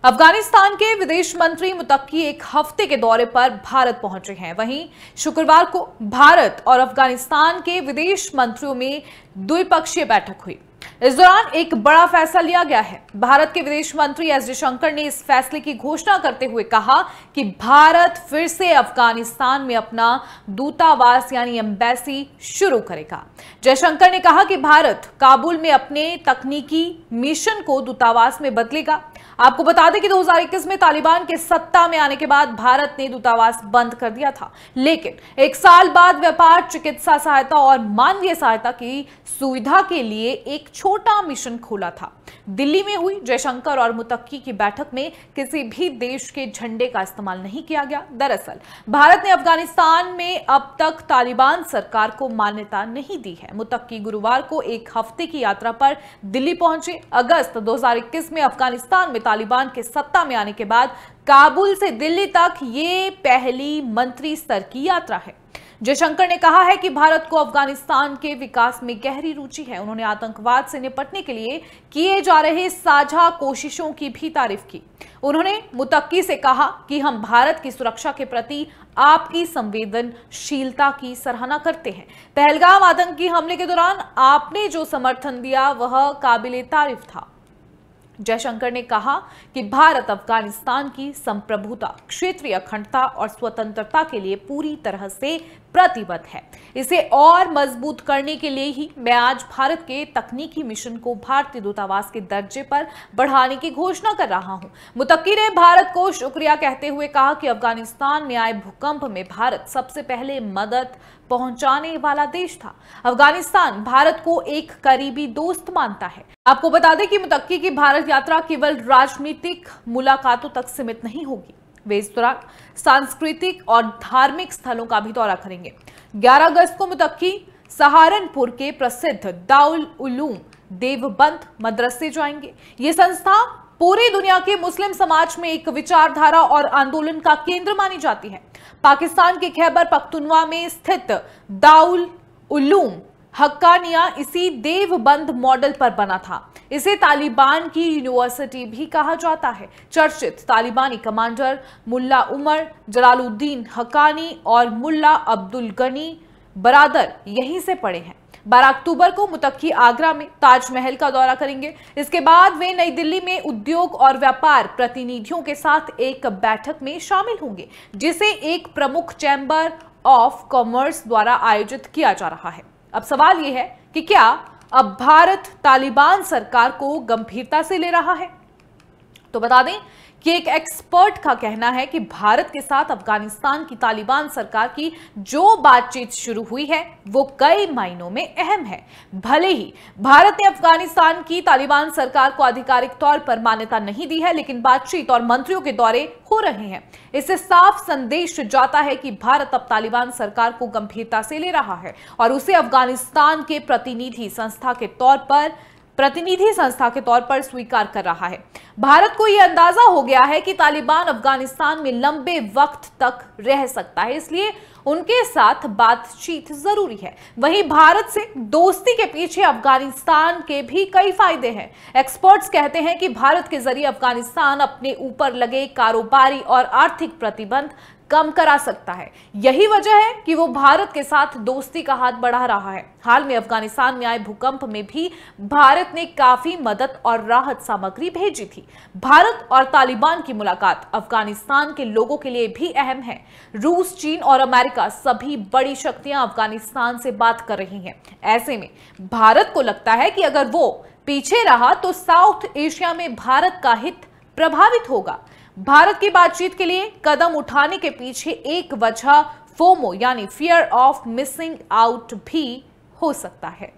अफगानिस्तान के विदेश मंत्री मुत्तकी एक हफ्ते के दौरे पर भारत पहुंचे हैं। वहीं शुक्रवार को भारत और अफगानिस्तान के विदेश मंत्रियों में द्विपक्षीय बैठक हुई। इस दौरान एक बड़ा फैसला लिया गया है। भारत के विदेश मंत्री एस जयशंकर ने इस फैसले की घोषणा करते हुए कहा कि भारत फिर से अफगानिस्तान में अपना दूतावास यानी एम्बेसी शुरू करेगा। जयशंकर ने कहा कि भारत काबुल में अपने तकनीकी मिशन को दूतावास में बदलेगा। आपको बता दें कि 2021 में तालिबान के सत्ता में आने के बाद भारत ने दूतावास बंद कर दिया था, लेकिन एक साल बाद व्यापार, चिकित्सा सहायता और मानवीय सहायता की सुविधा के लिए एक छोटा मिशन खोला था। दिल्ली में हुई जयशंकर और मुत्तकी की बैठक में किसी भी देश के झंडे का इस्तेमाल नहीं किया गया। दरअसल भारत ने अफगानिस्तान में अब तक तालिबान सरकार को मान्यता नहीं दी है। मुत्तकी गुरुवार को एक हफ्ते की यात्रा पर दिल्ली पहुंचे। अगस्त 2021 में अफगानिस्तान में तालिबान के सत्ता में आने के बाद काबुल से दिल्ली तक ये पहली मंत्री स्तर की यात्रा है। जयशंकर ने कहा है कि भारत को अफगानिस्तान के विकास में गहरी रुचि है। उन्होंने आतंकवाद से निपटने के लिए किए जा रहे साझा कोशिशों की भी तारीफ की। उन्होंने मुत्तकी से कहा कि हम भारत की सुरक्षा के प्रति आपकी संवेदनशीलता की सराहना करते हैं। पहलगाम आतंकी हमले के दौरान आपने जो समर्थन दिया वह काबिले तारीफ था। जयशंकर ने कहा कि भारत अफगानिस्तान की संप्रभुता, क्षेत्रीय अखंडता और स्वतंत्रता के लिए पूरी तरह से प्रतिबद्ध है। इसे और मजबूत करने के लिए ही मैं आज भारत के तकनीकी मिशन को भारतीय दूतावास के दर्जे पर बढ़ाने की घोषणा कर रहा हूं। मुत्तकी ने भारत को शुक्रिया कहते हुए कहा कि अफगानिस्तान में आए भूकंप में भारत सबसे पहले मदद पहुंचाने वाला देश था। अफगानिस्तान भारत को एक करीबी दोस्त मानता है। आपको बता दें कि मुत्तकी की भारत यात्रा केवल राजनीतिक मुलाकातों तक सीमित नहीं होगी। वे इस दौरान सांस्कृतिक और धार्मिक स्थलों का भी दौरा करेंगे। 11 अगस्त को मुत्तकी सहारनपुर के प्रसिद्ध दारुल उलूम देवबंद मदरसे जाएंगे। ये संस्था पूरी दुनिया के मुस्लिम समाज में एक विचारधारा और आंदोलन का केंद्र मानी जाती है। पाकिस्तान के खैबर पख्तूनख्वा में स्थित दारुल उलूम हक्कानिया इसी देवबंद मॉडल पर बना था। इसे तालिबान की यूनिवर्सिटी भी कहा जाता है। चर्चित तालिबानी कमांडर मुल्ला उमर जलालुद्दीन हक्कानी और मुल्ला अब्दुल गनी बरादर यहीं से पढ़े हैं। 12 अक्टूबर को मुत्तकी आगरा में ताजमहल का दौरा करेंगे। इसके बाद वे नई दिल्ली में उद्योग और व्यापार प्रतिनिधियों के साथ एक बैठक में शामिल होंगे, जिसे एक प्रमुख चैम्बर ऑफ कॉमर्स द्वारा आयोजित किया जा रहा है। अब सवाल यह है कि क्या अब भारत तालिबान सरकार को गंभीरता से ले रहा है? तो बता दें कि एक एक्सपर्ट का कहना है कि भारत के साथ अफगानिस्तान की तालिबान सरकार की जो बातचीत शुरू हुई है वो कई मायनों में अहम है। भले ही भारत ने अफगानिस्तान की तालिबान सरकार को आधिकारिक तौर पर मान्यता नहीं दी है, लेकिन बातचीत और मंत्रियों के दौरे हो रहे हैं। इससे साफ संदेश जाता है कि भारत अब तालिबान सरकार को गंभीरता से ले रहा है और उसे अफगानिस्तान के प्रतिनिधि संस्था के तौर पर स्वीकार कर रहा है। भारत को यह अंदाजा हो गया है कि तालिबान अफगानिस्तान में लंबे वक्त तक रह सकता है, इसलिए उनके साथ बातचीत जरूरी है। वहीं भारत से दोस्ती के पीछे अफगानिस्तान के भी कई फायदे हैं। एक्सपर्ट्स कहते हैं कि भारत के जरिए अफगानिस्तान अपने ऊपर लगे कारोबारी और आर्थिक प्रतिबंध कम करा सकता है। यही वजह है कि वो भारत के साथ दोस्ती का हाथ बढ़ा रहा है। हाल में अफगानिस्तान में आए भूकंप में भी भारत ने काफी मदद और राहत सामग्री भेजी थी। भारत और तालिबान की मुलाकात अफगानिस्तान के लोगों के लिए भी अहम है। रूस, चीन और अमेरिका सभी बड़ी शक्तियां अफगानिस्तान से बात कर रही हैं। ऐसे में भारत को लगता है कि अगर वो पीछे रहा तो साउथ एशिया में भारत का हित प्रभावित होगा। भारत की बातचीत के लिए कदम उठाने के पीछे एक वजह फोमो यानी फियर ऑफ मिसिंग आउट भी हो सकता है।